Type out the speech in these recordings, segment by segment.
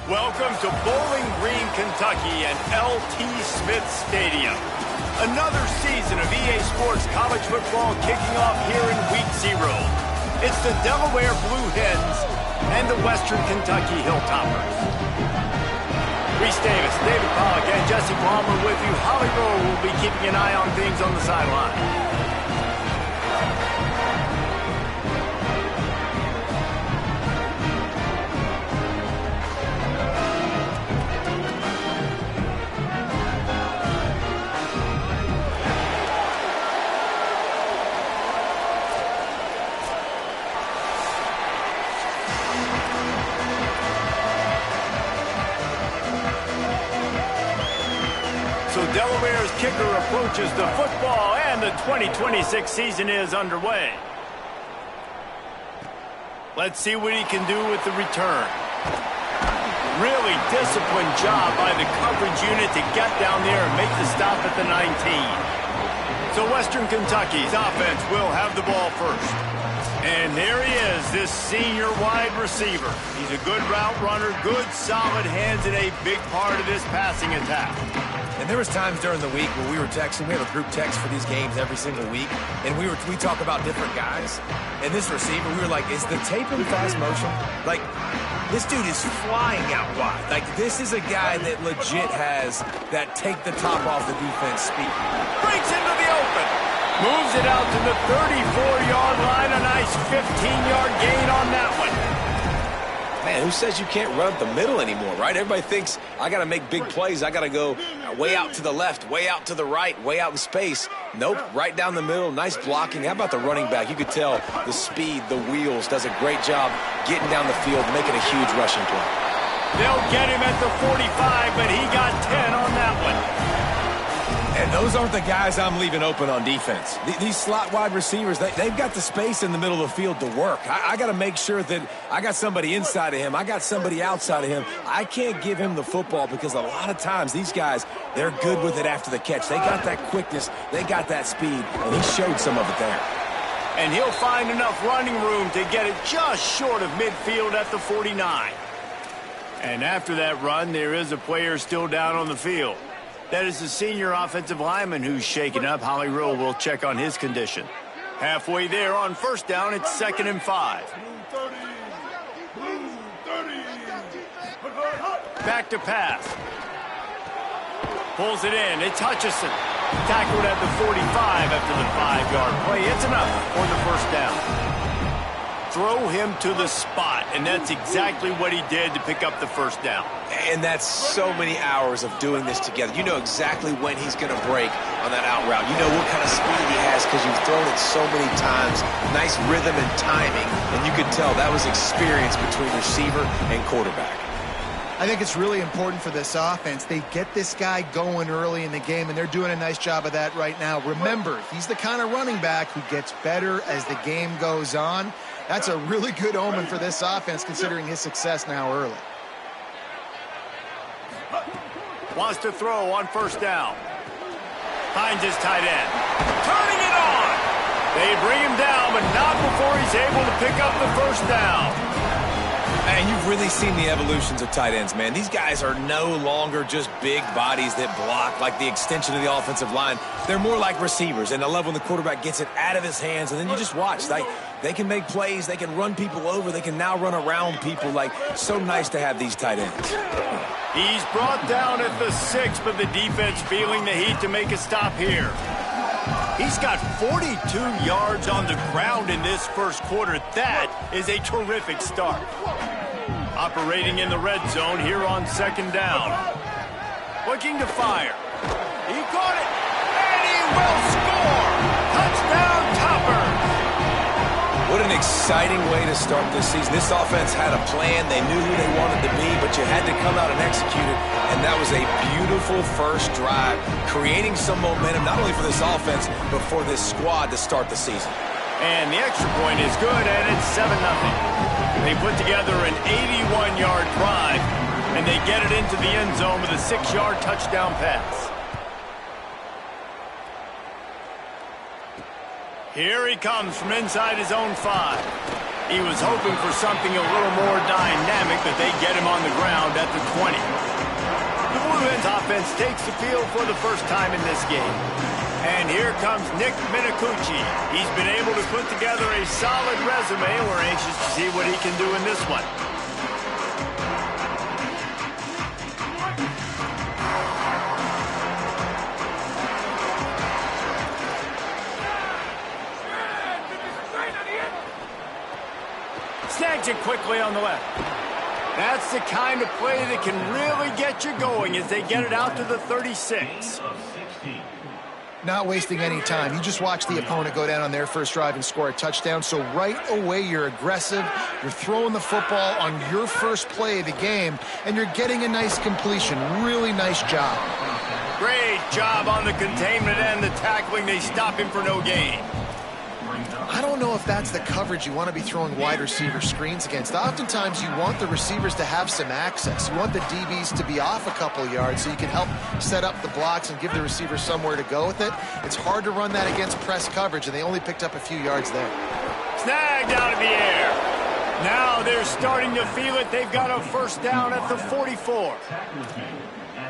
Welcome to Bowling Green, Kentucky and L.T. Smith Stadium. Another season of EA Sports college football kicking off here in Week 0. It's the Delaware Blue Hens and the Western Kentucky Hilltoppers. Reese Davis, David Pollock, and Jesse Palmer with you. Holly Rowe will be keeping an eye on things on the sideline. Delaware's kicker approaches the football, and the 2026 season is underway. Let's see what he can do with the return. Really disciplined job by the coverage unit to get down there and make the stop at the 19. So Western Kentucky's offense will have the ball first. And there he is, this senior wide receiver. He's a good route runner, good solid hands, and a big part of this passing attack. And there was times during the week where we were texting. We have a group text for these games every single week, and we talk about different guys. And this receiver, we were like, is the tape in fast motion? Like, this dude is flying out wide. Like, this is a guy that legit has that take the top off the defense speed. Breaks into the open. Moves it out to the 34-yard line. A nice 15-yard gain on that one. Man, who says you can't run up the middle anymore, right? Everybody thinks, I got to make big plays. I got to go way out to the left, way out to the right, way out in space. Nope, right down the middle. Nice blocking. How about the running back? You could tell the speed, the wheels, does a great job getting down the field, making a huge rushing play. They'll get him at the 45, but he got 10 on that one. And those aren't the guys I'm leaving open on defense. These slot wide receivers, they've got the space in the middle of the field to work. I got to make sure that I got somebody inside of him. I got somebody outside of him. I can't give him the football because a lot of times these guys, they're good with it after the catch. They got that quickness. They got that speed, and he showed some of it there. And he'll find enough running room to get it just short of midfield at the 49. And after that run, there is a player still down on the field. That is the senior offensive lineman who's shaken up. Holly Rowe will check on his condition. Halfway there on first down, it's 2nd and 5. Back to pass. Pulls it in. It's Hutchison. Tackled at the 45 after the 5-yard play. It's enough for the first down. Throw him to the spot, and that's exactly what he did to pick up the first down. And that's so many hours of doing this together. You know exactly when he's going to break on that out route. You know what kind of speed he has because you've thrown it so many times. Nice rhythm and timing, and you could tell that was experience between receiver and quarterback. I think it's really important for this offense. They get this guy going early in the game, and they're doing a nice job of that right now. Remember, he's the kind of running back who gets better as the game goes on. That's a really good omen for this offense, considering his success now early. Wants to throw on first down. Finds his tight end. Turning it on. They bring him down, but not before he's able to pick up the first down. And you've really seen the evolutions of tight ends, man. These guys are no longer just big bodies that block like the extension of the offensive line. They're more like receivers, and I love when the quarterback gets it out of his hands, and then you just watch. They can make plays. They can run people over. They can now run around people. Like, so nice to have these tight ends. He's brought down at the 6, but the defense feeling the heat to make a stop here. He's got 42 yards on the ground in this first quarter. That is a terrific start. Operating in the red zone here on 2nd down. Looking to fire. He caught it, and he will score. Touchdown, Toppers. What an exciting way to start this season. This offense had a plan. They knew who they wanted to be, but you had to come out and execute it. And that was a beautiful first drive, creating some momentum, not only for this offense, but for this squad to start the season. And the extra point is good, and it's 7-0. They put together an 81-yard drive, and they get it into the end zone with a 6-yard touchdown pass. Here he comes from inside his own 5. He was hoping for something a little more dynamic, but they get him on the ground at the 20. The Blue Hens offense takes the field for the first time in this game. And here comes Nick Minicucci. He's been able to put together a solid resume. We're anxious to see what he can do in this one. Snags it quickly on the left. That's the kind of play that can really get you going as they get it out to the 36. Not wasting any time. You just watch the opponent go down on their first drive and score a touchdown. So right away, you're aggressive. You're throwing the football on your first play of the game, and you're getting a nice completion. Really nice job. Great job on the containment and the tackling. They stop him for no gain. I don't know if that's the coverage you want to be throwing wide receiver screens against. Oftentimes, you want the receivers to have some access. You want the DBs to be off a couple yards so you can help set up the blocks and give the receivers somewhere to go with it. It's hard to run that against press coverage, and they only picked up a few yards there. Snagged out of the air. Now they're starting to feel it. They've got a first down at the 44.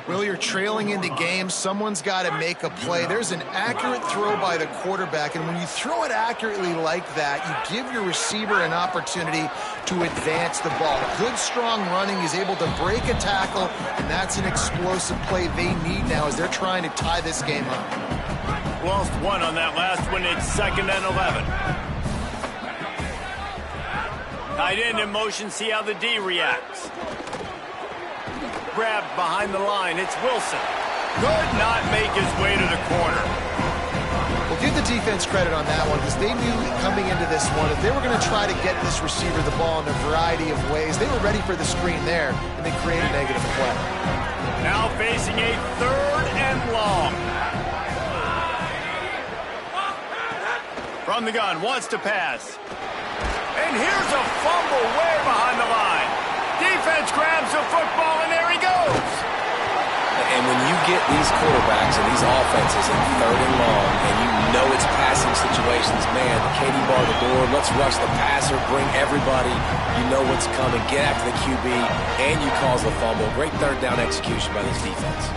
Well, you're trailing into games. Someone's got to make a play. There's an accurate throw by the quarterback, and when you throw it accurately like that, you give your receiver an opportunity to advance the ball. Good, strong running. He's able to break a tackle, and that's an explosive play they need now as they're trying to tie this game up. Lost one on that last one. It's 2nd and 11. Tight end in motion. See how the D reacts. Grabbed behind the line. It's Wilson. Could not make his way to the corner. Well, give the defense credit on that one because they knew coming into this one if they were going to try to get this receiver the ball in a variety of ways, they were ready for the screen there, and they created a negative play. Now facing a 3rd and long. From the gun, wants to pass. And here's a fumble way behind the line. Defense grabs the football, and there he goes. And when you get these quarterbacks and these offenses in 3rd and long, and you know it's passing situations, man, the Katie bar the door, let's rush the passer, bring everybody. You know what's coming. Get after the QB, and you cause the fumble. Great 3rd down execution by this defense.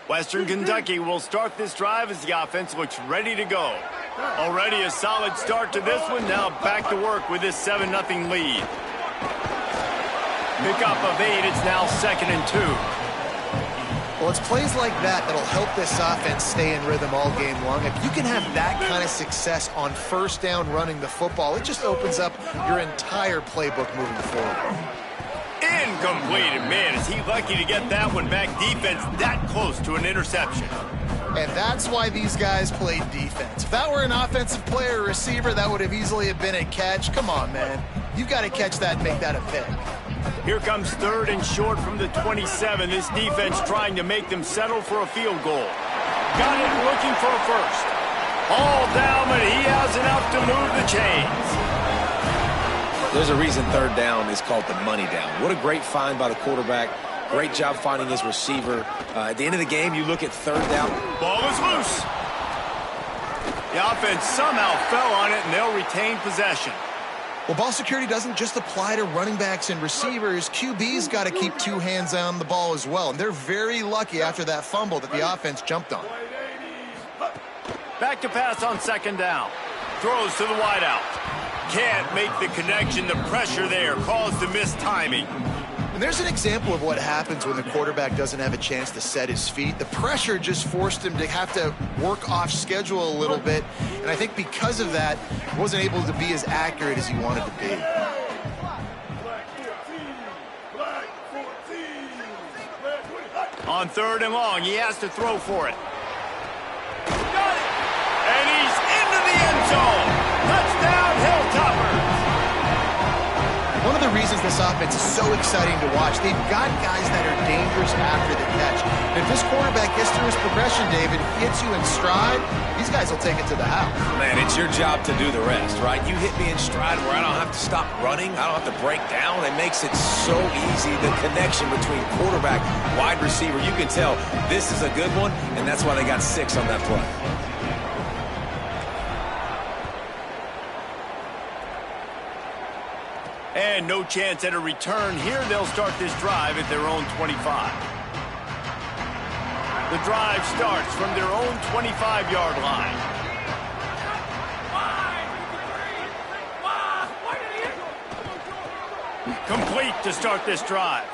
Western Kentucky will start this drive as the offense looks ready to go. Already a solid start to this one. Now back to work with this 7-0 lead. Pickup of 8. It's now 2nd and 2. Well, it's plays like that that'll help this offense stay in rhythm all game long. If you can have that kind of success on first down running the football, it just opens up your entire playbook moving forward. Incomplete. Man, is he lucky to get that one back. Defense that close to an interception. And that's why these guys played defense. If that were an offensive player or receiver, that would have easily have been a catch. Come on, man. You've got to catch that and make that a pick. Here comes 3rd and short from the 27. This defense trying to make them settle for a field goal. Got it looking for a first. All down, but he has enough to move the chains. There's a reason 3rd down is called the money down. What a great find by the quarterback. Great job finding his receiver. At the end of the game, you look at 3rd down. Ball is loose. The offense somehow fell on it, and they'll retain possession. Well, ball security doesn't just apply to running backs and receivers. QB's got to keep 2 hands on the ball as well. And they're very lucky after that fumble that the offense jumped on. Back to pass on 2nd down. Throws to the wideout. Can't make the connection. The pressure there caused the missed timing. And there's an example of what happens when the quarterback doesn't have a chance to set his feet. The pressure just forced him to have to work off schedule a little bit. And I think because of that, he wasn't able to be as accurate as he wanted to be. On 3rd and long, he has to throw for it. Got it! And he's into the end zone. Touchdown, Hilltoppers! One of the reasons this offense is so exciting to watch. They've got guys that are dangerous after the catch. And if this quarterback gets through his progression, David, gets you in stride, these guys will take it to the house. Man, it's your job to do the rest, right? You hit me in stride where I don't have to stop running. I don't have to break down. It makes it so easy. The connection between quarterback, wide receiver, you can tell this is a good one, and that's why they got 6 on that play. And no chance at a return here. They'll start this drive at their own 25. The drive starts from their own 25-yard line. Complete to start this drive.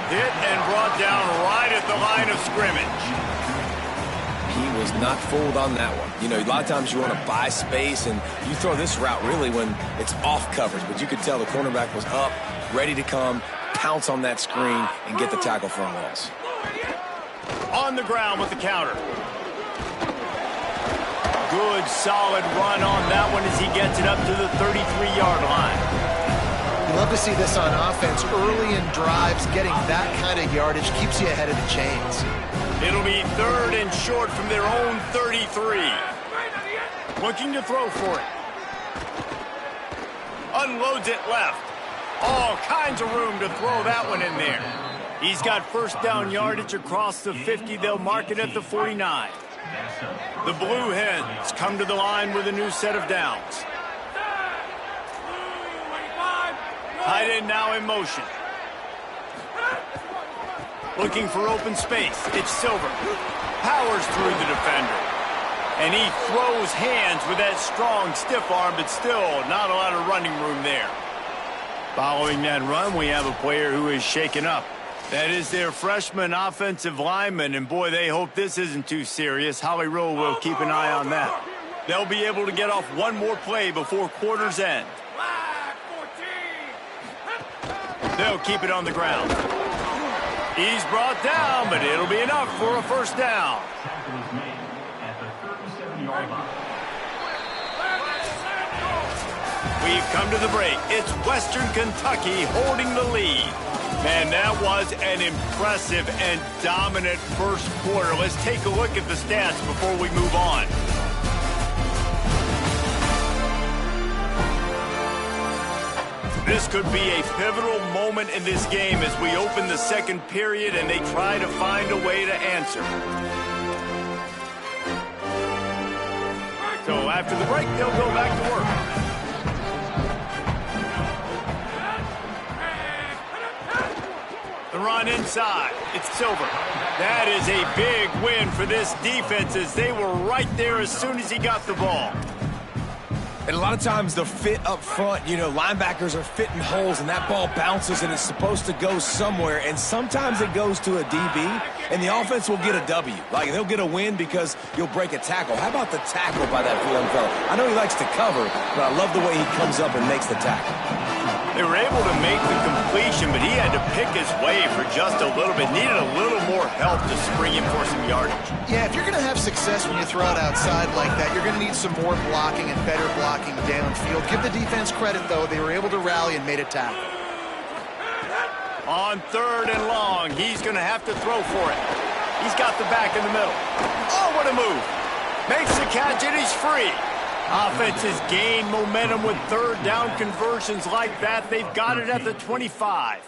Hit and brought down right at the line of scrimmage. He was not fooled on that one. You know, a lot of times you want to buy space, and you throw this route really when it's off coverage. But you could tell the cornerback was up, ready to come, pounce on that screen, and get the tackle for a loss. On the ground with the counter. Good, solid run on that one as he gets it up to the 33-yard line. You love to see this on offense. Early in drives, getting that kind of yardage keeps you ahead of the chains. It'll be 3rd and short from their own 33. Looking to throw for it. Unloads it left. All kinds of room to throw that one in there. He's got first down yardage across the 50. They'll mark it at the 49. The Blue Hens come to the line with a new set of downs. Tight end now in motion. Looking for open space. It's Silver. Powers through the defender. And he throws hands with that strong, stiff arm, but still not a lot of running room there. Following that run, we have a player who is shaken up. That is their freshman offensive lineman, and boy, they hope this isn't too serious. Holly Rowe will keep an eye on that. They'll be able to get off one more play before quarter's end. They'll keep it on the ground. He's brought down, but it'll be enough for a first down. We've come to the break. It's Western Kentucky holding the lead. Man, that was an impressive and dominant first quarter. Let's take a look at the stats before we move on. This could be a pivotal moment in this game as we open the second period and they try to find a way to answer. So after the break, they'll go back to work. The run inside. It's Silver. That is a big win for this defense as they were right there as soon as he got the ball. And a lot of times the fit up front, you know, linebackers are fitting holes and that ball bounces and it's supposed to go somewhere. And sometimes it goes to a DB and the offense will get a W. Like they'll get a win because you'll break a tackle. How about the tackle by that young fella? I know he likes to cover, but I love the way he comes up and makes the tackle. They were able to make the completion, but he had to pick his way for just a little bit. Needed a little more help to spring him for some yardage. Yeah, if you're going to have success when you throw it outside like that, you're going to need some more blocking and better blocking downfield. Give the defense credit, though. They were able to rally and made a tackle. On 3rd and long, he's going to have to throw for it. He's got the back in the middle. Oh, what a move. Makes the catch, and he's free. Offenses gain momentum with 3rd down conversions like that. They've got it at the 25.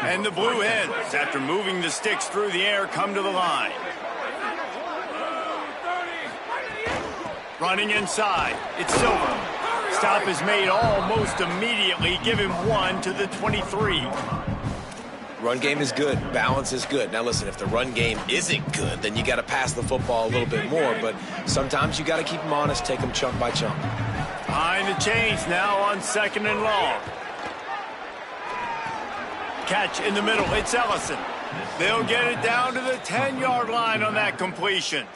And the Blue Hens, after moving the sticks through the air, come to the line. Running inside. It's Silver. Stop is made almost immediately. Give him 1 to the 23. Run game is good. Balance is good. Now, listen, if the run game isn't good, then you got to pass the football a little bit more. But sometimes you got to keep them honest, take them chunk by chunk. Behind the chains now on 2nd and long. Catch in the middle. It's Ellison. They'll get it down to the 10-yard line on that completion.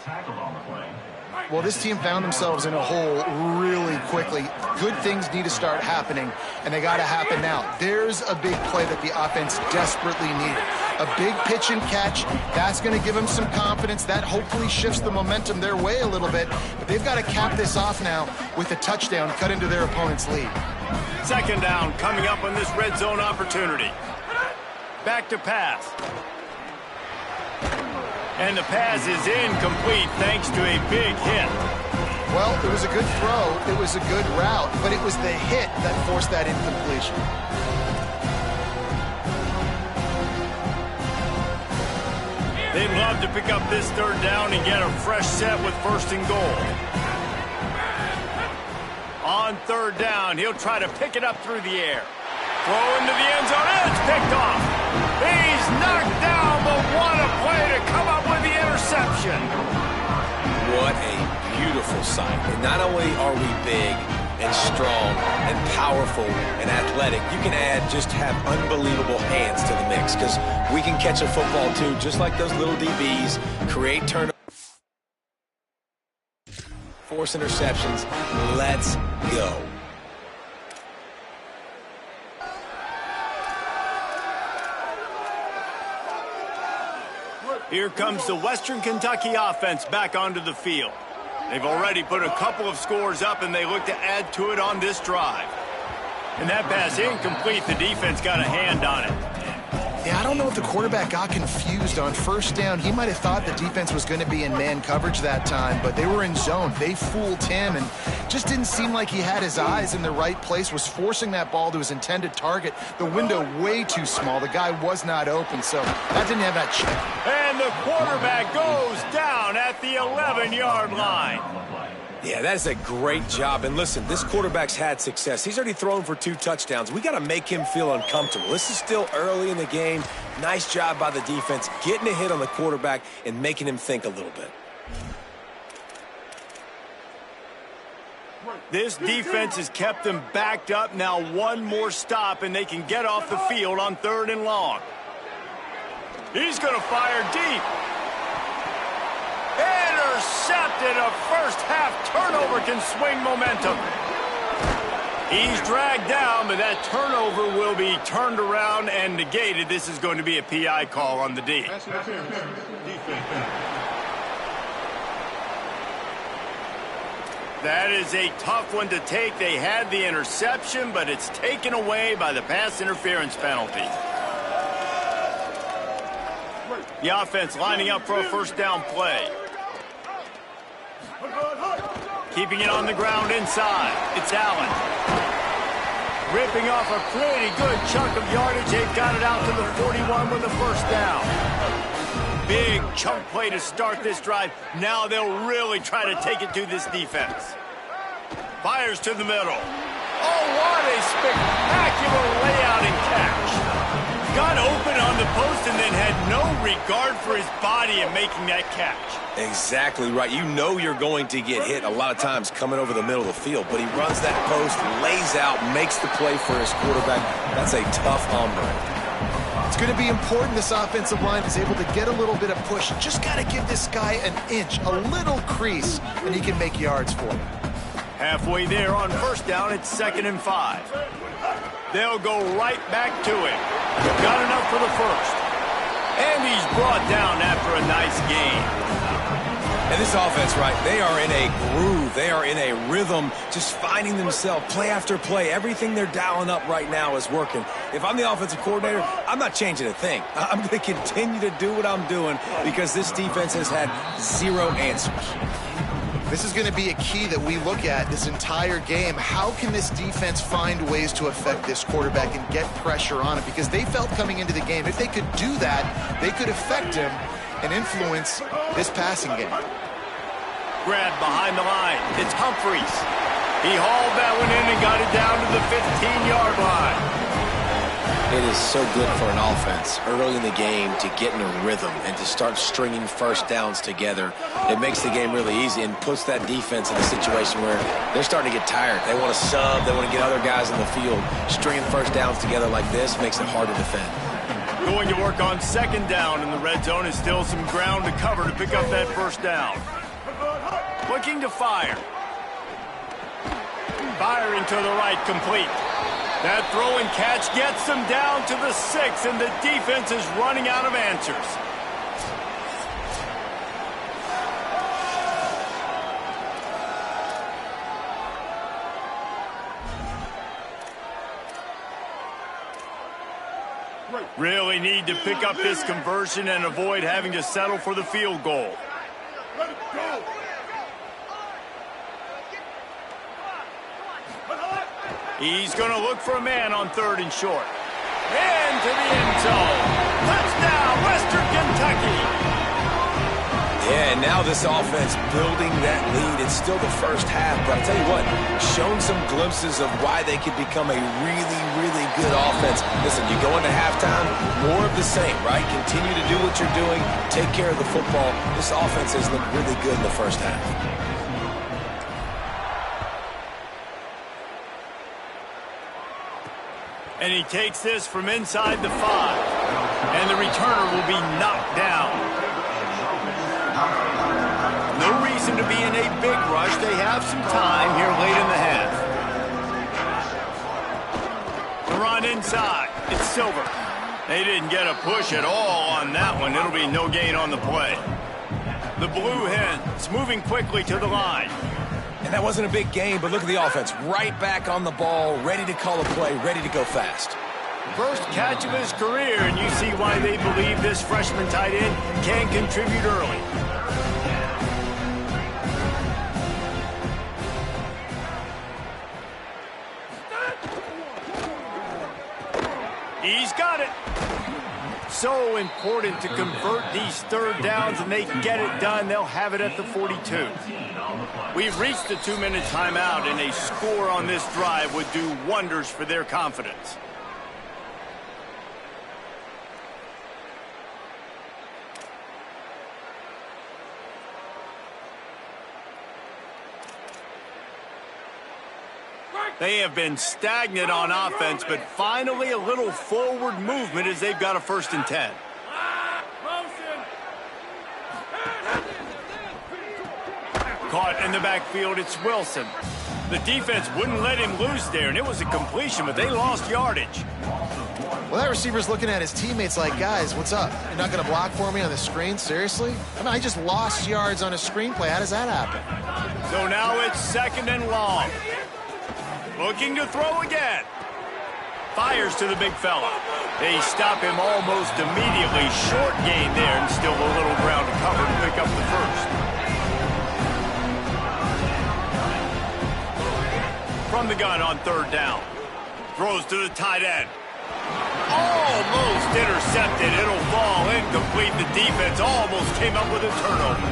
Well, this team found themselves in a hole really quickly. Good things need to start happening, and they got to happen now. There's a big play that the offense desperately needed. A big pitch and catch. That's going to give them some confidence. That hopefully shifts the momentum their way a little bit. But they've got to cap this off now with a touchdown cut into their opponent's lead. Second down coming up on this red zone opportunity. Back to pass. And the pass is incomplete thanks to a big hit. Well, it was a good throw. It was a good route, but it was the hit that forced that incompletion. They'd love to pick up this third down and get a fresh set with first and goal. On third down, he'll try to pick it up through the air. Throw into the end zone, and it's picked off. He's knocked down, but what a play to come up with the interception. What a beautiful sight. And not only are we big and strong and powerful and athletic, you can have unbelievable hands to the mix, because we can catch a football too, just like those little DBs, create turnovers, force interceptions. Let's go. Here comes the Western Kentucky offense back onto the field. They've already put a couple of scores up, and they look to add to it on this drive. And that pass incomplete. The defense got a hand on it. Yeah, I don't know if the quarterback got confused on first down. He might have thought the defense was going to be in man coverage that time, but they were in zone. They fooled him, and just didn't seem like he had his eyes in the right place, was forcing that ball to his intended target. The window way too small. The guy was not open, so that didn't have that check. And the quarterback goes down at the 11-yard line. Yeah, that's a great job. And listen, this quarterback's had success. He's already thrown for 2 touchdowns. We got to make him feel uncomfortable. This is still early in the game. Nice job by the defense, getting a hit on the quarterback and making him think a little bit. This defense has kept them backed up. Now one more stop, and they can get off the field on third and long. He's going to fire deep. Intercepted. A first-half turnover can swing momentum. He's dragged down, but that turnover will be turned around and negated. This is going to be a PI call on the D. That is a tough one to take. They had the interception, but it's taken away by the pass interference penalty. The offense lining up for a first down play. Keeping it on the ground inside. It's Allen. Ripping off a pretty good chunk of yardage. They've got it out to the 41 with a first down. Big chunk play to start this drive. Now they'll really try to take it to this defense. Fires to the middle. Oh, what a spectacular layout and catch. Got open on the post and then had no regard for his body in making that catch. Exactly right. You know you're going to get hit a lot of times coming over the middle of the field, but he runs that post, lays out, makes the play for his quarterback. That's a tough hombre. It's going to be important this offensive line is able to get a little bit of push. Just got to give this guy an inch, a little crease, and he can make yards for him. Halfway there on first down, it's 2nd and 5. They'll go right back to it. Got enough for the first. And he's brought down after a nice game. And this offense, right, they are in a groove. They are in a rhythm, just finding themselves play after play. Everything they're dialing up right now is working. If I'm the offensive coordinator, I'm not changing a thing. I'm going to continue to do what I'm doing because this defense has had 0 answers. This is going to be a key that we look at this entire game. How can this defense find ways to affect this quarterback and get pressure on him? Because they felt coming into the game, if they could do that, they could affect him and influence this passing game. Grab behind the line. It's Humphreys. He hauled that one in and got it down to the 15-yard line. It is so good for an offense early in the game to get in a rhythm and to start stringing first downs together. It makes the game really easy and puts that defense in a situation where they're starting to get tired. They want to sub. They want to get other guys in the field. Stringing first downs together like this makes it hard to defend. Going to work on 2nd down in the red zone is still some ground to cover to pick up that first down. Looking to fire. Firing to the right, complete. That throw and catch gets them down to the 6, and the defense is running out of answers. Really need to pick up this conversion and avoid having to settle for the field goal. He's going to look for a man on 3rd and short. Into the end zone. Touchdown, Western Kentucky. Yeah, and now this offense building that lead. It's still the first half, but I'll tell you what, shown some glimpses of why they could become a really, really good offense. Listen, you go into halftime, more of the same, right? Continue to do what you're doing, take care of the football. This offense has looked really good in the first half. And he takes this from inside the 5. And the returner will be knocked down. No reason to be in a big rush. They have some time here late in the half. The run inside. It's Silver. They didn't get a push at all on that one. It'll be no gain on the play. The Blue Hens moving quickly to the line. And that wasn't a big game, but look at the offense. Right back on the ball, ready to call a play, ready to go fast. First catch of his career, and you see why they believe this freshman tight end can contribute early. He's got it. So important to convert these 3rd downs, and they get it done. They'll have it at the 42. We've reached the 2-minute timeout, and a score on this drive would do wonders for their confidence. They have been stagnant on offense, but finally a little forward movement as they've got a 1st and 10. Caught in the backfield, it's Wilson. The defense wouldn't let him loose there, and it was a completion, but they lost yardage. Well, that receiver's looking at his teammates like, guys, what's up? You're not going to block for me on the screen? Seriously? I mean, I just lost yards on a screenplay. How does that happen? So now it's 2nd and long. Looking to throw again. Fires to the big fella. They stop him almost immediately. Short gain there, and still a little ground to cover to pick up the 1st. From the gun on 3rd down. Throws to the tight end. Almost intercepted. It'll fall incomplete. The defense almost came up with a turnover.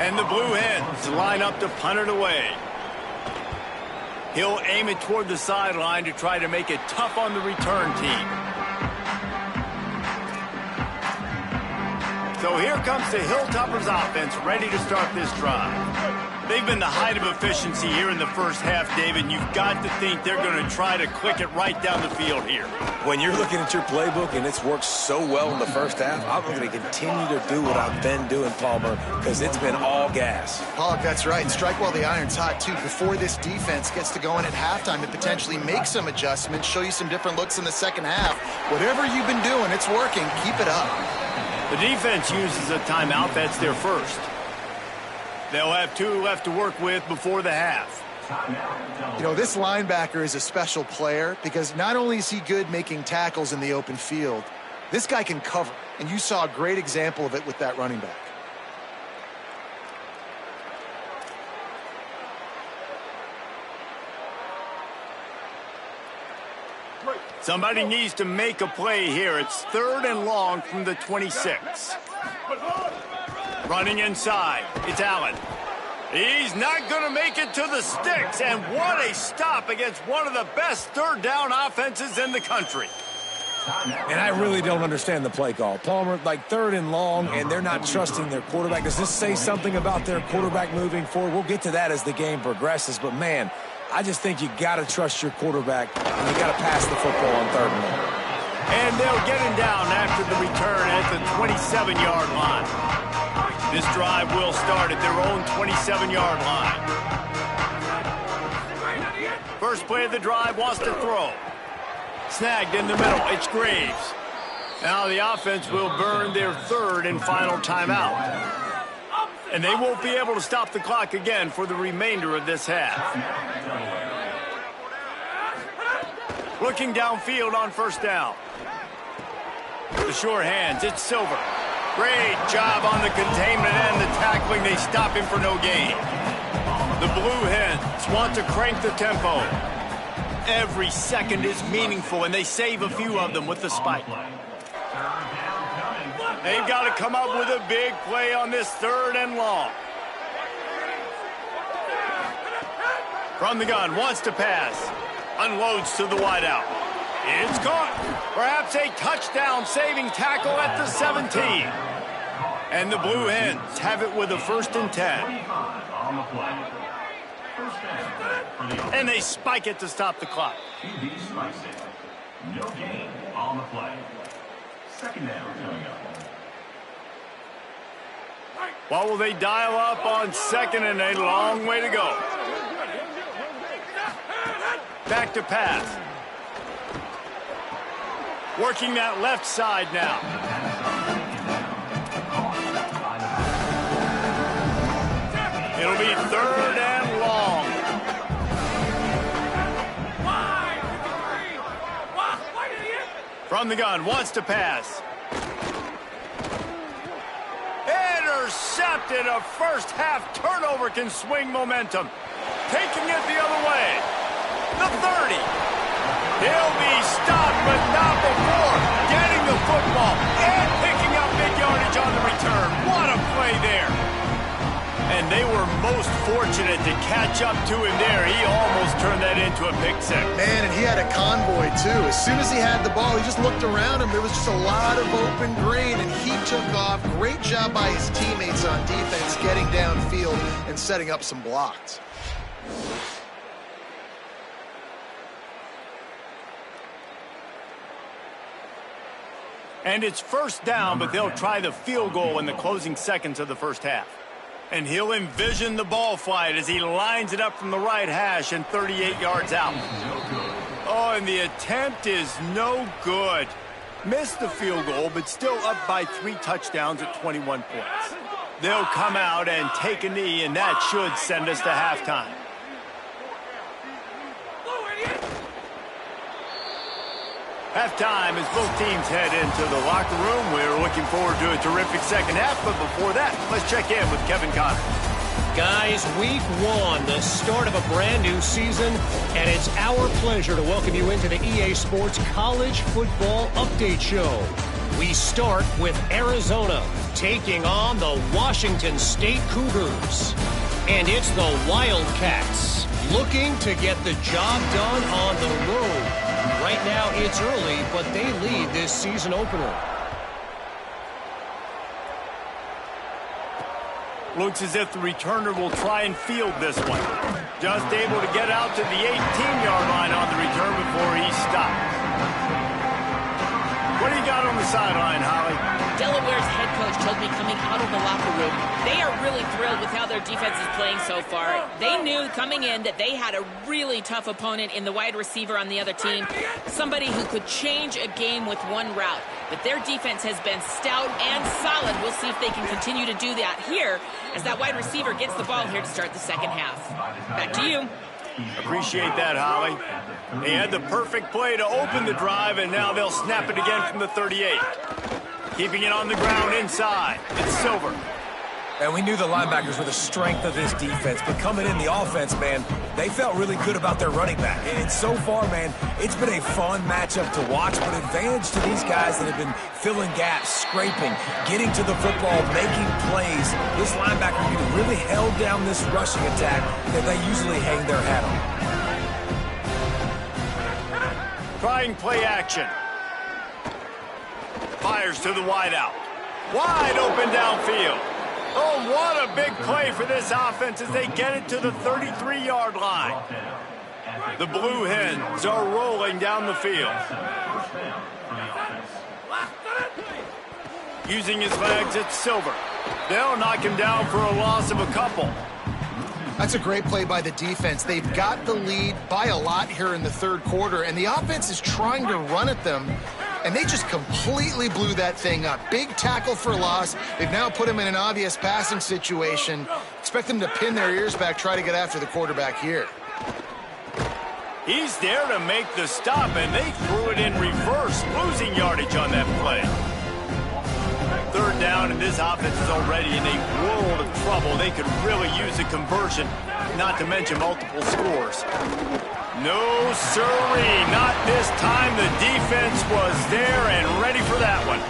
And the Blue Hens line up to punt it away. He'll aim it toward the sideline to try to make it tough on the return team. So here comes the Hilltoppers offense ready to start this drive. They've been the height of efficiency here in the first half, David. You've got to think they're going to try to click it right down the field here. When you're looking at your playbook and it's worked so well in the first half, I'm going to continue to do what I've been doing, Palmer, because it's been all gas. Pollock, that's right. Strike while the iron's hot, too. Before this defense gets to go in at halftime to potentially make some adjustments, show you some different looks in the second half. Whatever you've been doing, it's working. Keep it up. The defense uses a timeout. That's their 1st. They'll have 2 left to work with before the half. You know, this linebacker is a special player because not only is he good making tackles in the open field, this guy can cover. And you saw a great example of it with that running back. Somebody needs to make a play here. It's 3rd and long from the 26. Running inside, it's Allen. He's not going to make it to the sticks, and what a stop against one of the best 3rd down offenses in the country. And I really don't understand the play call. Palmer, like 3rd and long, and they're not trusting their quarterback. Does this say something about their quarterback moving forward? We'll get to that as the game progresses, but man, I just think you got to trust your quarterback, and you got to pass the football on 3rd and long. And they'll get him down after the return at the 27-yard line. This drive will start at their own 27-yard line. First play of the drive wants to throw. Snagged in the middle. It's Graves. Now the offense will burn their 3rd and final timeout. And they won't be able to stop the clock again for the remainder of this half. Looking downfield on 1st down. The sure hands, it's Silver. Great job on the containment and the tackling. They stop him for no gain. The Blue Hens want to crank the tempo. Every second is meaningful, and they save a few of them with the spike. They've got to come up with a big play on this 3rd and long. From the gun, wants to pass. Unloads to the wideout. It's caught. Perhaps a touchdown-saving tackle at the 17. And the Blue Hens have it with a 1st and 10. And they spike it to stop the clock. No gain on the play. 2nd down coming up. What will they dial up on 2nd and a long way to go? Back to pass. Working that left side now. It'll be 3rd and long. From the gun, wants to pass. Intercepted. A first-half turnover can swing momentum. Taking it the other way. The 30. He'll be stopped, but not before getting the football and picking up big yardage on the return. What a play there. And they were most fortunate to catch up to him there. He almost turned that into a pick six. Man, and he had a convoy, too. As soon as he had the ball, he just looked around him. There was just a lot of open green, and he took off. Great job by his teammates on defense, getting downfield and setting up some blocks. And it's 1st down, but they'll try the field goal in the closing seconds of the 1st half. And he'll envision the ball flight as he lines it up from the right hash and 38 yards out. Oh, and the attempt is no good. Missed the field goal, but still up by 3 touchdowns at 21 points. They'll come out and take a knee, and that should send us to halftime. Halftime as both teams head into the locker room. We're looking forward to a terrific 2nd half, but before that, let's check in with Kevin Connors. Guys, week 1, the start of a brand new season, and it's our pleasure to welcome you into the EA Sports College Football Update Show. We start with Arizona taking on the Washington State Cougars. And it's the Wildcats looking to get the job done on the road. Right now, it's early, but they lead this season opener. Looks as if the returner will try and field this one. Just able to get out to the 18-yard line on the return before he stops. What do you got on the sideline, Holly? Delaware's head coach told me coming out of the locker room, they are really thrilled with how their defense is playing so far. They knew coming in that they had a really tough opponent in the wide receiver on the other team, somebody who could change a game with one route. But their defense has been stout and solid. We'll see if they can continue to do that here as that wide receiver gets the ball here to start the 2nd half. Back to you. Appreciate that, Holly. They had the perfect play to open the drive, and now they'll snap it again from the 38. Keeping it on the ground inside. It's Silver. And we knew the linebackers were the strength of this defense, but coming in the offense, man, they felt really good about their running back. And so far, man, it's been a fun matchup to watch, but advantage to these guys that have been filling gaps, scraping, getting to the football, making plays. This linebacker really held down this rushing attack that they usually hang their hat on. Trying play action. Fires to the wideout. Wide open downfield. Oh, what a big play for this offense as they get it to the 33-yard line. The Blue Hens are rolling down the field. Using his legs, it's Silver. They'll knock him down for a loss of a couple. That's a great play by the defense. They've got the lead by a lot here in the 3rd quarter, and the offense is trying to run at them, and they just completely blew that thing up. Big tackle for loss. They've now put him in an obvious passing situation. Expect them to pin their ears back, try to get after the quarterback here. He's there to make the stop, and they threw it in reverse, losing yardage on that play. Third down, and this offense is already in a world of trouble. They could really use a conversion, not to mention multiple scores. No, sirree, not this time. The defense was there and ready for that one.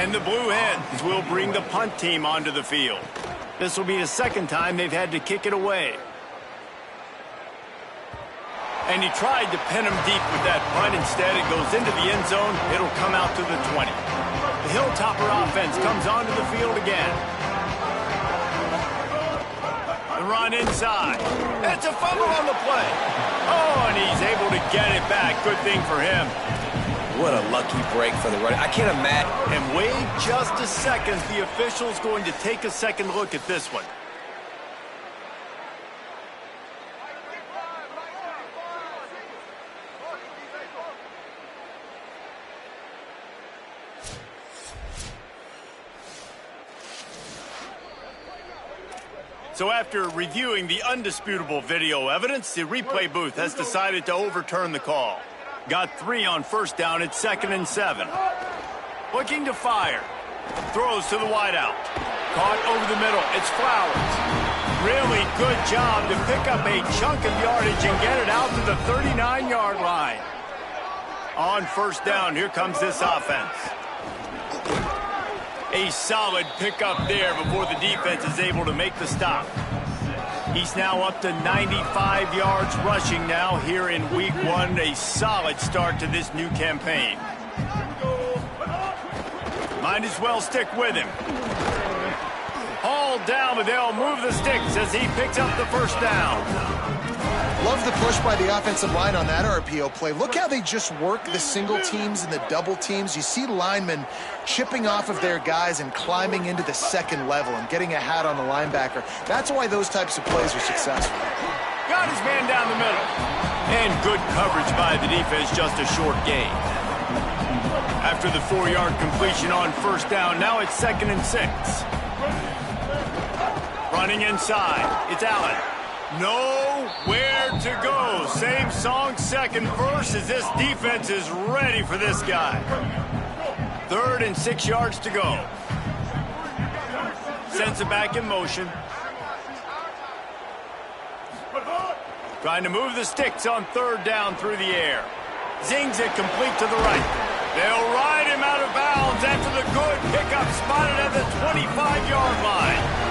And the Blue Hens will bring the punt team onto the field. This will be the second time they've had to kick it away. And he tried to pin him deep with that punt. Instead, it goes into the end zone. It'll come out to the 20. The Hilltopper offense comes onto the field again. The run inside. It's a fumble on the play. Oh, and he's able to get it back. Good thing for him. What a lucky break for the running. I can't imagine. And wait just a second. The official's going to take a second look at this one. So after reviewing the undisputable video evidence, the replay booth has decided to overturn the call. Got 3 on first down at 2nd and 7. Looking to fire. Throws to the wideout. Caught over the middle. It's Flowers. Really good job to pick up a chunk of yardage and get it out to the 39-yard line. On first down, here comes this offense. A solid pickup there before the defense is able to make the stop. He's now up to 95 yards rushing now here in week 1. A solid start to this new campaign. Might as well stick with him. Hauled down, but they'll move the sticks as he picks up the first down. Love the push by the offensive line on that RPO play. Look how they just work the single teams and the double teams. You see linemen chipping off of their guys and climbing into the second level and getting a hat on the linebacker. That's why those types of plays are successful. Got his man down the middle. And good coverage by the defense, just a short gain. After the 4-yard completion on first down, now it's 2nd and 6. Running inside, it's Allen. Nowhere to go. Same song, second verse, as this defense is ready for this guy. 3rd and 6 yards to go. Sends it back in motion. Trying to move the sticks on 3rd down through the air. Zings it complete to the right. They'll ride him out of bounds after the good pickup spotted at the 25-yard line.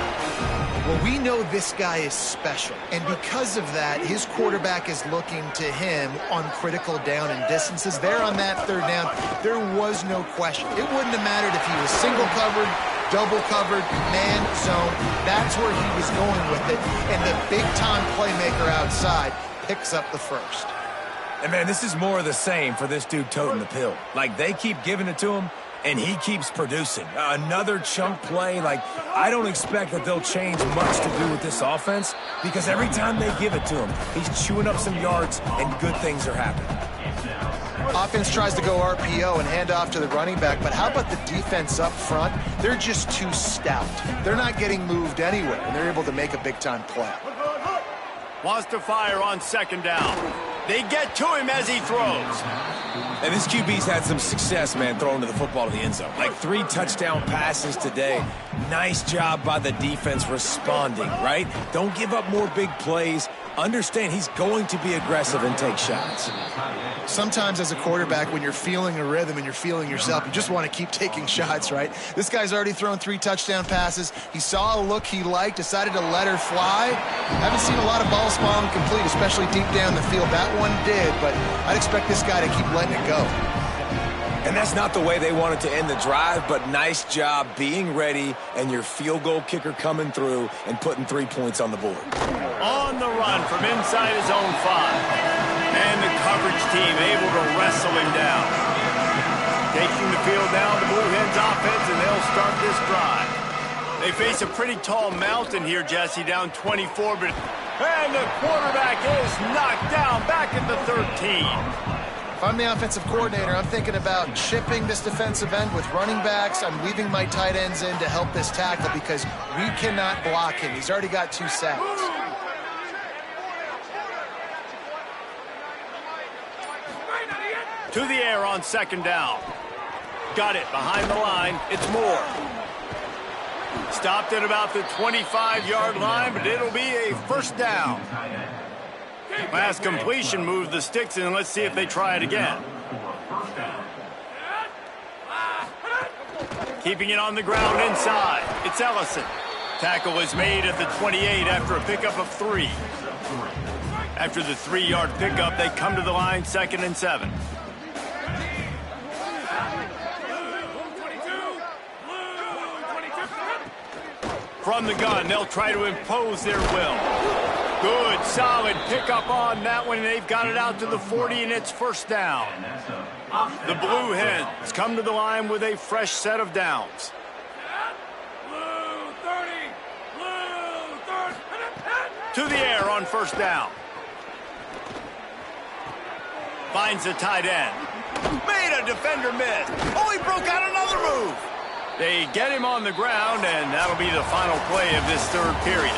Well, we know this guy is special, and because of that, his quarterback is looking to him on critical down and distances. There on that 3rd down, there was no question. It wouldn't have mattered if he was single covered, double covered, man zone. That's where he was going with it, and the big-time playmaker outside picks up the first. And, man, this is more of the same for this dude toting the pill. Like, they keep giving it to him, and he keeps producing. Another chunk play. Like, I don't expect that they'll change much to do with this offense because every time they give it to him, he's chewing up some yards and good things are happening. Offense tries to go RPO and hand off to the running back, but how about the defense up front? They're just too stout. They're not getting moved anywhere, and they're able to make a big-time play. Wants to fire on 2nd down. They get to him as he throws. And this QB's had some success, man, throwing to the football to the end zone. Like 3 touchdown passes today. Nice job by the defense responding, right? Don't give up more big plays. Understand he's going to be aggressive and take shots. Sometimes as a quarterback, when you're feeling a rhythm and you're feeling yourself, you just want to keep taking shots, right? This guy's already thrown 3 touchdown passes. He saw a look he liked, decided to let her fly. Haven't seen a lot of balls fall incomplete, especially deep down the field. That one did, but I'd expect this guy to keep letting it go. And that's not the way they wanted to end the drive, but nice job being ready and your field goal kicker coming through and putting 3 points on the board. On the run from inside his own 5. And the coverage team able to wrestle him down. Taking the field down, the Blue Hens offense, and they'll start this drive. They face a pretty tall mountain here, Jesse, down 24, but and the quarterback is knocked down back at the 13. If I'm the offensive coordinator, I'm thinking about chipping this defensive end with running backs. I'm leaving my tight ends in to help this tackle because we cannot block him. He's already got 2 sacks. To the air on second down. Got it behind the line. It's Moore. Stopped at about the 25-yard line, but it'll be a first down. Last completion moved the sticks in. Let's see if they try it again. Keeping it on the ground inside. It's Ellison. Tackle is made at the 28 after a pickup of 3. After the 3-yard pickup, they come to the line, 2nd and 7. From the gun, they'll try to impose their will. Good, solid pickup on that one. They've got it out to the 40, and it's first down. The Blue Hens come to the line with a fresh set of downs. To the air on first down. Finds the tight end. Made a defender miss. Oh, he broke out another move. They get him on the ground, and that'll be the final play of this third period.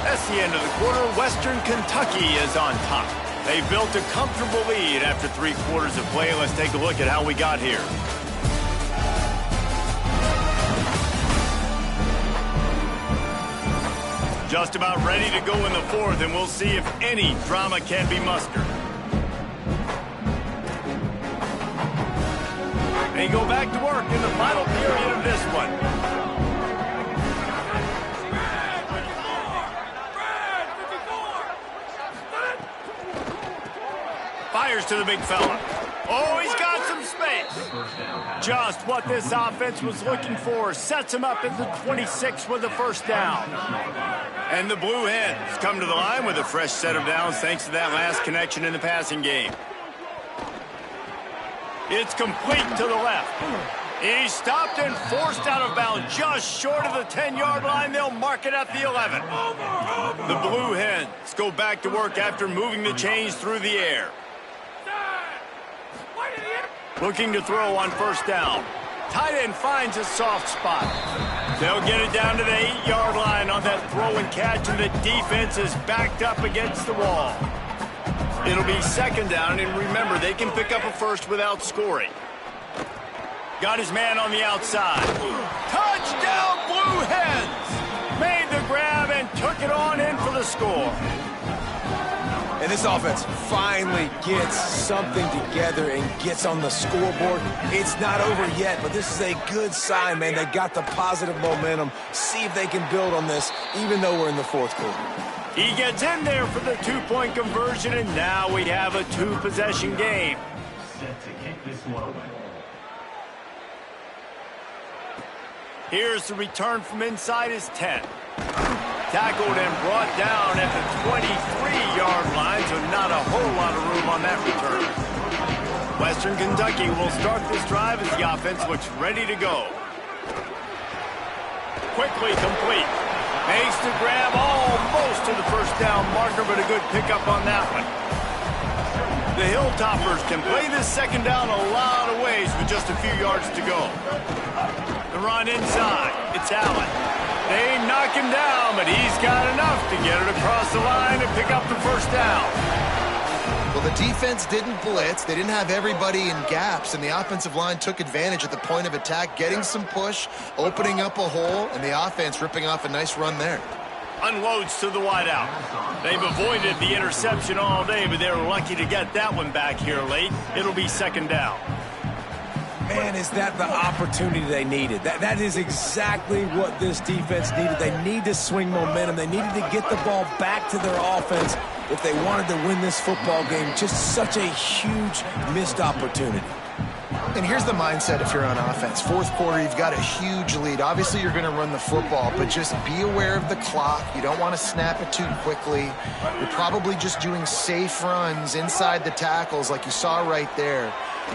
That's the end of the quarter. Western Kentucky is on top. They built a comfortable lead after 3 quarters of play. Let's take a look at how we got here. Just about ready to go in the fourth, and we'll see if any drama can be mustered. They go back to work in the final period of this one. Fires to the big fella. Oh, he's got some space. Just what this offense was looking for. Sets him up at the 26 with the first down. And the Blue Hens come to the line with a fresh set of downs thanks to that last connection in the passing game. It's complete to the left. He's stopped and forced out of bounds just short of the 10-yard line. They'll mark it at the 11. The Blue Hens go back to work after moving the chains through the air. Looking to throw on first down. Tight end finds a soft spot. They'll get it down to the 8-yard line on that throw and catch, and the defense is backed up against the wall. It'll be second down, and remember, they can pick up a first without scoring. Got his man on the outside. Touchdown, Blue Hens! Made the grab and took it on in for the score. And this offense finally gets something together and gets on the scoreboard. It's not over yet, but this is a good sign, man. They got the positive momentum. See if they can build on this, even though we're in the fourth quarter. He gets in there for the 2-point conversion, and now we have a 2-possession game. Set to kick this one away. Here's the return from inside his 10. Tackled and brought down at the 23-yard line, so not a whole lot of room on that return. Western Kentucky will start this drive as the offense looks ready to go. Quickly complete. Makes the grab almost to the first down marker, but a good pickup on that one. The Hilltoppers can play this second down a lot of ways with just a few yards to go. The run inside. It's Allen. They knock him down, but he's got enough to get it across the line and pick up the first down. Well, the defense didn't blitz. They didn't have everybody in gaps, and the offensive line took advantage at the point of attack, getting some push, opening up a hole, and the offense ripping off a nice run there. Unloads to the wideout. They've avoided the interception all day, but they're lucky to get that one back here late. It'll be second down. Man, is that the opportunity they needed. That is exactly what this defense needed. They need to swing momentum. They needed to get the ball back to their offense if they wanted to win this football game. Just such a huge missed opportunity. And here's the mindset if you're on offense. Fourth quarter, you've got a huge lead. Obviously, you're going to run the football, but just be aware of the clock. You don't want to snap it too quickly. You're probably just doing safe runs inside the tackles like you saw right there.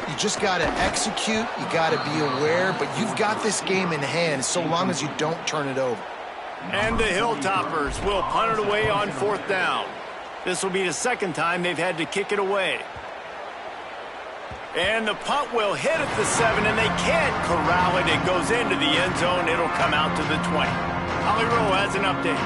You just got to execute. You got to be aware, but you've got this game in hand so long as you don't turn it over. And the Hilltoppers will punt it away on fourth down. This will be the second time they've had to kick it away. And the punt will hit at the 7, and they can't corral it. It goes into the end zone. It'll come out to the 20. Holly Rowe has an update.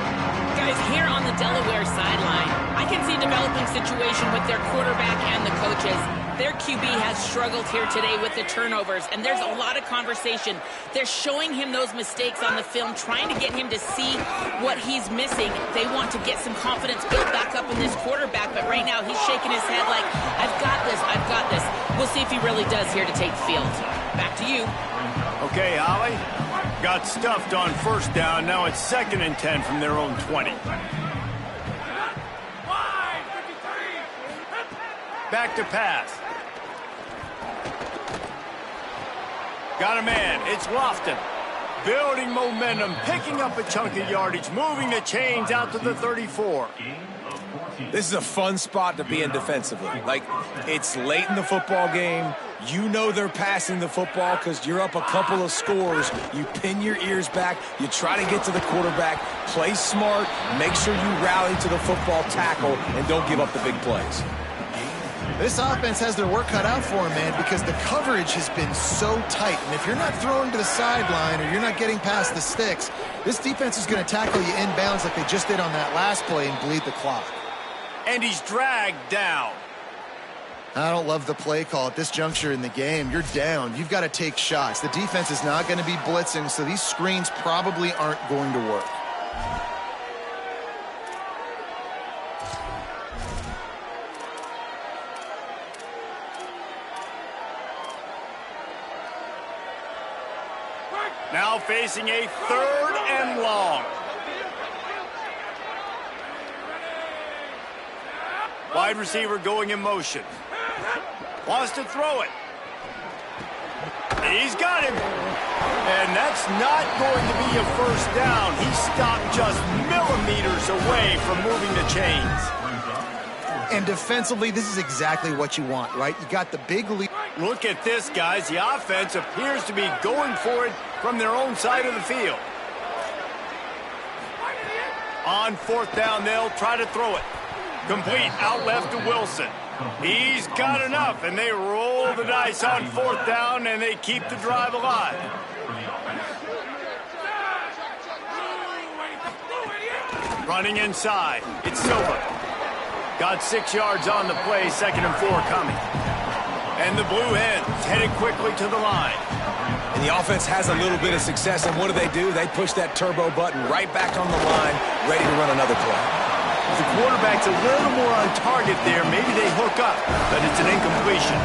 Guys, here on the Delaware sideline, I vacancy developing situation with their quarterback and the coaches. Their QB has struggled here today with the turnovers, and there's a lot of conversation. They're showing him those mistakes on the film, trying to get him to see what he's missing. They want to get some confidence built back up in this quarterback, but right now he's shaking his head like, I've got this, I've got this. We'll see if he really does here to take the field. Back to you. Okay, Holly. Got stuffed on first down. Now it's 2nd and 10 from their own 20. Back to pass. Got a man. It's Lofton. Building momentum, picking up a chunk of yardage, moving the chains out to the 34. This is a fun spot to be in defensively. Like, it's late in the football game. You know they're passing the football because you're up a couple of scores. You pin your ears back. You try to get to the quarterback. Play smart. Make sure you rally to the football tackle and don't give up the big plays. This offense has their work cut out for them, man, because the coverage has been so tight. And if you're not throwing to the sideline or you're not getting past the sticks, this defense is going to tackle you inbounds like they just did on that last play and bleed the clock. And he's dragged down. I don't love the play call at this juncture in the game. You're down. You've got to take shots. The defense is not going to be blitzing, so these screens probably aren't going to work. Now facing a 3rd and long. Wide receiver going in motion. Wants to throw it. He's got him. And that's not going to be a first down. He stopped just millimeters away from moving the chains. And defensively, this is exactly what you want, right? You got the big lead. Look at this, guys. The offense appears to be going for it from their own side of the field. On 4th down, they'll try to throw it. Complete out left to Wilson. He's got enough, and they roll the dice on 4th down, and they keep the drive alive. Running inside. It's Silva. Got 6 yards on the play, 2nd and 4 coming. And the Blue Hens headed quickly to the line. And the offense has a little bit of success, and what do? They push that turbo button right back on the line, ready to run another play. If the quarterback's a little more on target there, maybe they hook up, but it's an incompletion.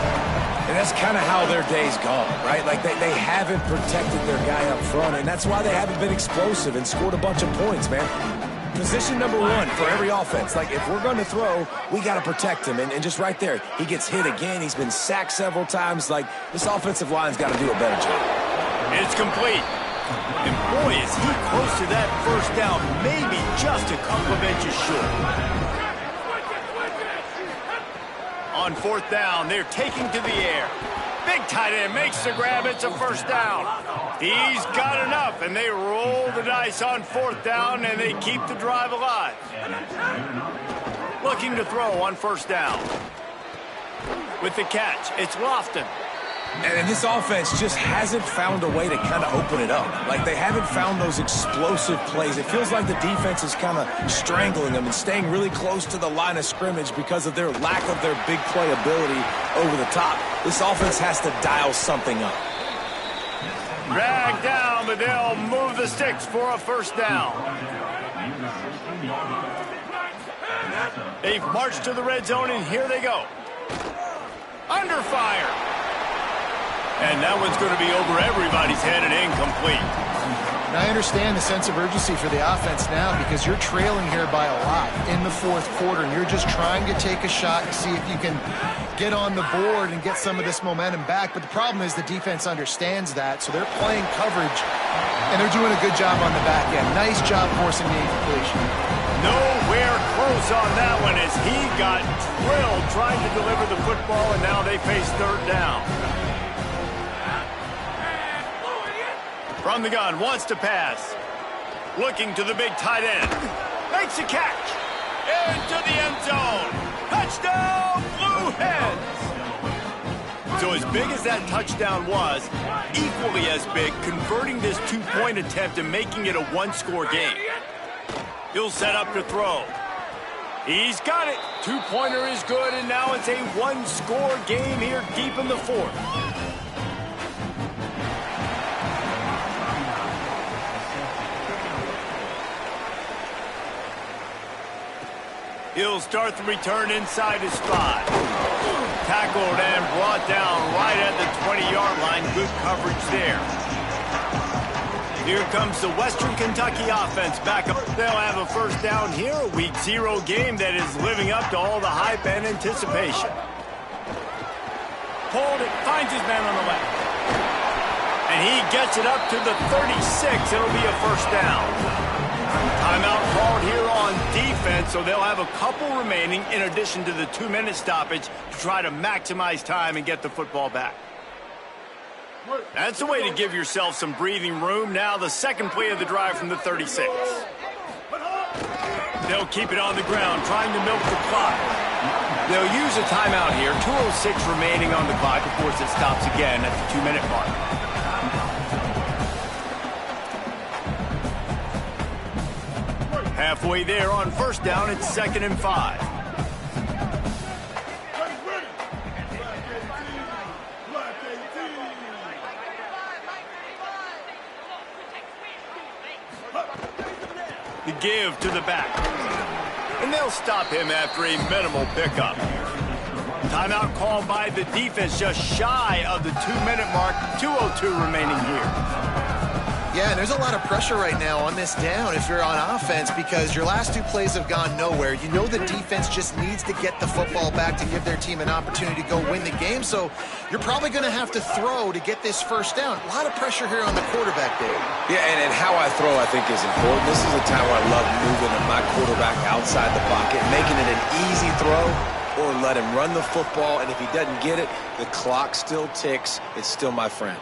And that's kind of how their day's gone, right? Like, they haven't protected their guy up front, and that's why they haven't been explosive and scored a bunch of points, man. Position number 1 for every offense. Like, if we're going to throw, we got to protect him. And just right there, he gets hit again. He's been sacked several times. Like, this offensive line's got to do a better job. It's complete. And boy, is he close to that first down, maybe just a couple of inches short. On 4th down, they're taking to the air. Big tight end makes the grab. It's a first down. He's got enough, and they roll the dice on 4th down, and they keep the drive alive. Looking to throw on 1st down. With the catch, it's Lofton. And this offense just hasn't found a way to kind of open it up. Like, they haven't found those explosive plays. It feels like the defense is kind of strangling them and staying really close to the line of scrimmage because of their lack of their big play ability over the top. This offense has to dial something up. Dragged down, but they'll move the sticks for a first down. They've marched to the red zone, and here they go. Under fire. And that one's going to be over everybody's head and incomplete. And I understand the sense of urgency for the offense now because you're trailing here by a lot in the 4th quarter, and you're just trying to take a shot and see if you can get on the board and get some of this momentum back. But the problem is the defense understands that, so they're playing coverage, and they're doing a good job on the back end. Nice job forcing the incompletion. Nowhere close on that one as he got drilled trying to deliver the football, and now they face 3rd down. From the gun, wants to pass. Looking to the big tight end. Makes a catch. Into the end zone. Touchdown, Blue Hens! So as big as that touchdown was, equally as big, converting this 2-point attempt and making it a 1-score game. He'll set up to throw. He's got it. Two-pointer is good, and now it's a one-score game here deep in the fourth. He'll start the return inside his spot. Tackled and brought down right at the 20-yard line. Good coverage there. Here comes the Western Kentucky offense back up. They'll have a first down here. A Week 0 game that is living up to all the hype and anticipation. Hold it. Finds his man on the left. And he gets it up to the 36. It'll be a first down. Timeout called here on defense, so they'll have a couple remaining in addition to the 2-minute stoppage to try to maximize time and get the football back. That's the way to give yourself some breathing room. Now the second play of the drive from the 36. They'll keep it on the ground, trying to milk the clock. They'll use a timeout here. 2:06 remaining on the clock. Of course, it stops again at the 2-minute mark. Halfway there on first down, it's 2nd and 5. The give to the back. And they'll stop him after a minimal pickup. Timeout called by the defense just shy of the 2-minute mark. 2:02 remaining here. Yeah, and there's a lot of pressure right now on this down if you're on offense because your last 2 plays have gone nowhere. You know the defense just needs to get the football back to give their team an opportunity to go win the game, so you're probably going to have to throw to get this first down. A lot of pressure here on the quarterback, Dave. Yeah, and how I throw, I think, is important. This is a time where I love moving my quarterback outside the pocket, making it an easy throw, or let him run the football, and if he doesn't get it, the clock still ticks. It's still my friend.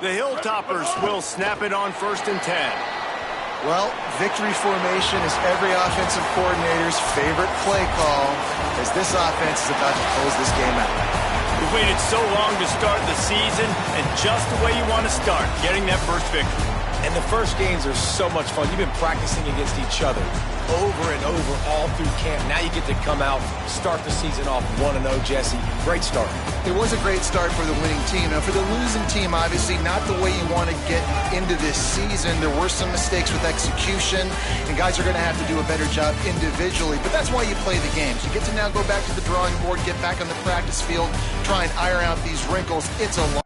The Hilltoppers will snap it on 1st and 10. Well, victory formation is every offensive coordinator's favorite play call as this offense is about to close this game out. We've waited so long to start the season, and just the way you want to start, getting that first victory. And the first games are so much fun. You've been practicing against each other over and over all through camp. Now you get to come out, start the season off 1-0, Jesse. Great start. It was a great start for the winning team. Now, for the losing team, obviously not the way you want to get into this season. There were some mistakes with execution, and guys are going to have to do a better job individually. But that's why you play the games. You get to now go back to the drawing board, get back on the practice field, try and iron out these wrinkles. It's a long